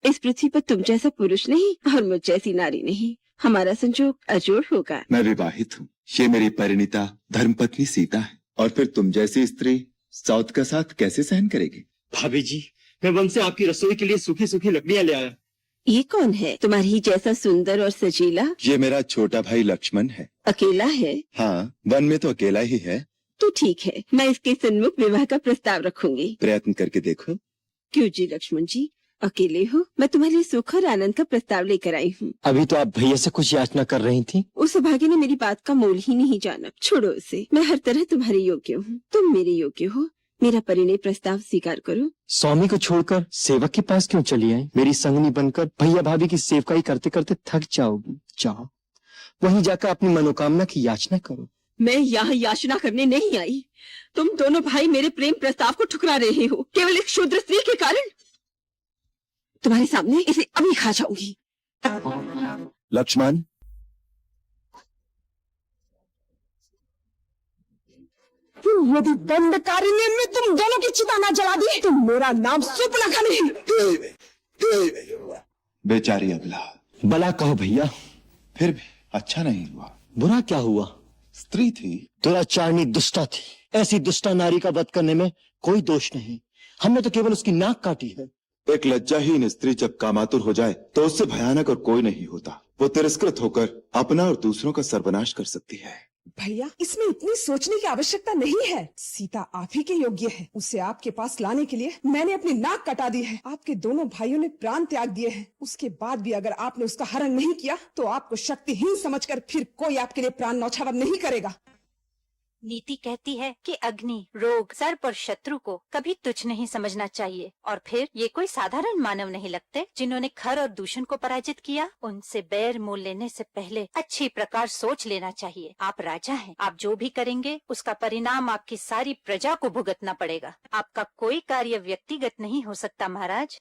इस पृथ्वी पर तुम जैसा पुरुष नहीं और मुझ जैसी नारी नहीं। हमारा संजोग अजोड़ होगा। मैं विवाहित हूँ, ये मेरी परिणीता धर्मपत्नी सीता है। और फिर तुम जैसी स्त्री साउथ का साथ कैसे सहन करेगी? भाभी जी, मैं वन से आपकी रसोई के लिए सूखी सूखी लकड़ियाँ ले आया। ये कौन है? तुम्हारी ही जैसा सुंदर और सजीला? ये मेरा छोटा भाई लक्ष्मण है। अकेला है? हाँ, वन में तो अकेला ही है। तो ठीक है, मैं इसके सन्मुख विवाह का प्रस्ताव रखूंगी। प्रयत्न करके देखो। क्यों जी लक्ष्मण जी, अकेले हो? मैं तुम्हारे लिए सुख और आनंद का प्रस्ताव लेकर आई हूँ। अभी तो आप भैया से कुछ याचना कर रही थी। उस भाग्य ने मेरी बात का मोल ही नहीं जाना। छोड़ो उसे, मैं हर तरह तुम्हारे योग्य हूँ, तुम मेरे योग्य हो। मेरा परिणय प्रस्ताव स्वीकार करो। स्वामी को छोड़कर सेवक के पास क्यों चली आई? मेरी संगनी बनकर भैया भाभी की सेवकाई करते करते थक जाओगी। जाओ, वहीं जाकर अपनी मनोकामना की याचना करो। मैं यहाँ याचना करने नहीं आई। तुम दोनों भाई मेरे प्रेम प्रस्ताव को ठुकरा रहे हो, केवल एक शूद्र स्त्री के कारण। तुम्हारे सामने इसे अभी खा जाऊंगी। लक्ष्मण, यदि दंडकारिणी में तुम दोनों की चिता न जला दी तो मेरा नाम सुपनखा नहीं। बेचारी अबला। भला कहो भैया। फिर भी अच्छा नहीं हुआ। बुरा क्या हुआ? स्त्री थी। दुराचारणी दुष्टा थी। ऐसी दुष्टा नारी का वध करने में कोई दोष नहीं। हमने तो केवल उसकी नाक काटी है। एक लज्जाहीन स्त्री जब कामातुर हो जाए तो उससे भयानक और कोई नहीं होता। वो तिरस्कृत होकर अपना और दूसरों का सर्वनाश कर सकती है। भैया, इसमें इतनी सोचने की आवश्यकता नहीं है। सीता आप ही के योग्य है। उसे आपके पास लाने के लिए मैंने अपनी नाक कटा दी है। आपके दोनों भाइयों ने प्राण त्याग दिए हैं। उसके बाद भी अगर आपने उसका हरण नहीं किया तो आपको शक्तिहीन समझकर फिर कोई आपके लिए प्राण न्यौछावर नहीं करेगा। नीति कहती है कि अग्नि, रोग, सर्प और शत्रु को कभी तुच्छ नहीं समझना चाहिए। और फिर ये कोई साधारण मानव नहीं लगते जिन्होंने खर और दूषण को पराजित किया। उनसे बैर मोल लेने से पहले अच्छी प्रकार सोच लेना चाहिए। आप राजा हैं, आप जो भी करेंगे उसका परिणाम आपकी सारी प्रजा को भुगतना पड़ेगा। आपका कोई कार्य व्यक्तिगत नहीं हो सकता महाराज।